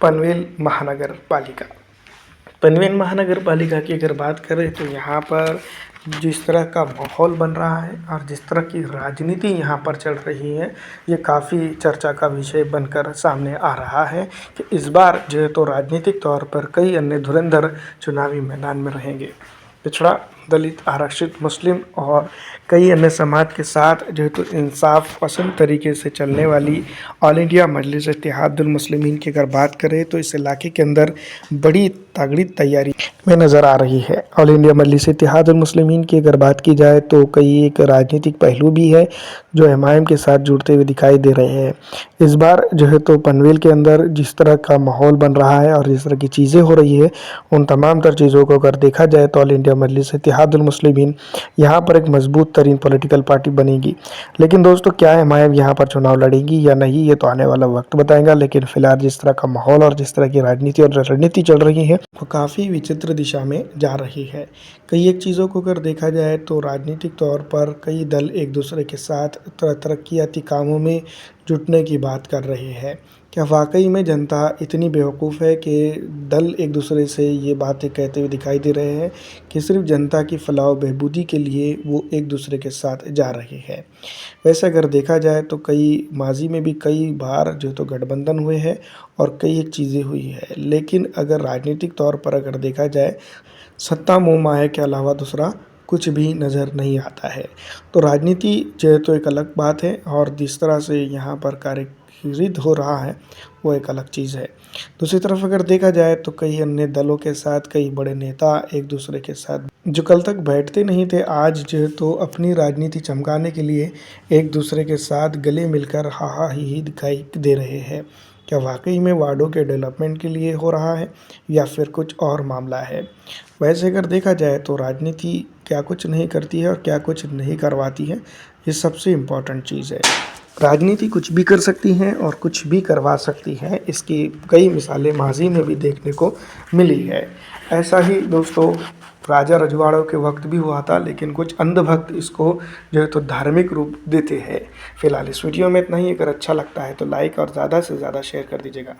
पनवेल महानगर पालिका। पनवेल महानगर पालिका की अगर बात करें तो यहाँ पर जिस तरह का माहौल बन रहा है और जिस तरह की राजनीति यहाँ पर चल रही है, ये काफ़ी चर्चा का विषय बनकर सामने आ रहा है कि इस बार जो है तो राजनीतिक तौर पर कई अन्य धुरंधर चुनावी मैदान में रहेंगे। पिछड़ा, दलित, आरक्षित, मुस्लिम और कई अन्य समाज के साथ जो है तो इंसाफ पसंद तरीके से चलने वाली ऑल इंडिया मजलिस इत्तेहादुल मुस्लिमीन की अगर बात करें तो इस इलाके के अंदर बड़ी तगड़ी तैयारी में नज़र आ रही है। ऑल इंडिया मजलिस इत्तेहादुल मुस्लिमीन की अगर बात की जाए तो कई एक राजनीतिक पहलू भी है जो एमआईएम के साथ जुड़ते हुए दिखाई दे रहे हैं। इस बार जो है तो पनवेल के अंदर जिस तरह का माहौल बन रहा है और जिस तरह की चीज़ें हो रही है, उन तमाम तर चीज़ों को अगर देखा जाए तो ऑल इंडिया मजलिस इत्तेहादुल मुस्लिमीन यहाँ पर एक मजबूत तरीन पॉलिटिकल पार्टी बनेगी। लेकिन दोस्तों, क्या एमआईएम यहाँ पर चुनाव लड़ेगी या नहीं, ये तो आने वाला वक्त बताएगा। लेकिन फिलहाल जिस तरह का माहौल और जिस तरह की राजनीति और रणनीति चल रही है वो काफ़ी विचित्र दिशा में जा रही है। कई एक चीज़ों को अगर देखा जाए तो राजनीतिक तौर पर कई दल एक दूसरे के साथ तरक्याती कामों में जुटने की बात कर रहे हैं। क्या वाकई में जनता इतनी बेवकूफ़ है कि दल एक दूसरे से ये बातें कहते हुए दिखाई दे रहे हैं कि सिर्फ जनता की फलाह व बहबूदी के लिए वो एक दूसरे के साथ जा रहे हैं? वैसे अगर देखा जाए तो कई माजी में भी कई बार जो तो गठबंधन हुए हैं और कई एक चीज़ें हुई है। लेकिन अगर राजनीतिक तौर पर अगर देखा जाए, सत्ता मोह माया के अलावा दूसरा कुछ भी नज़र नहीं आता है। तो राजनीति जो है तो एक अलग बात है और जिस तरह से यहाँ पर कार्यकिर्द हो रहा है वो एक अलग चीज़ है। दूसरी तरफ अगर देखा जाए तो कई अन्य दलों के साथ कई बड़े नेता एक दूसरे के साथ जो कल तक बैठते नहीं थे, आज जो है तो अपनी राजनीति चमकाने के लिए एक दूसरे के साथ गले मिलकर हा ही दिखाई दे रहे हैं। क्या वाकई में वार्डों के डेवलपमेंट के लिए हो रहा है या फिर कुछ और मामला है? वैसे अगर देखा जाए तो राजनीति क्या कुछ नहीं करती है और क्या कुछ नहीं करवाती है, ये सबसे इम्पॉर्टेंट चीज़ है। राजनीति कुछ भी कर सकती है और कुछ भी करवा सकती है। इसकी कई मिसालें माजी में भी देखने को मिली है। ऐसा ही दोस्तों राजा रजवाड़ों के वक्त भी हुआ था, लेकिन कुछ अंधभक्त इसको जो है तो धार्मिक रूप देते हैं। फिलहाल इस वीडियो में इतना ही। अगर अच्छा लगता है तो लाइक और ज़्यादा से ज़्यादा शेयर कर दीजिएगा।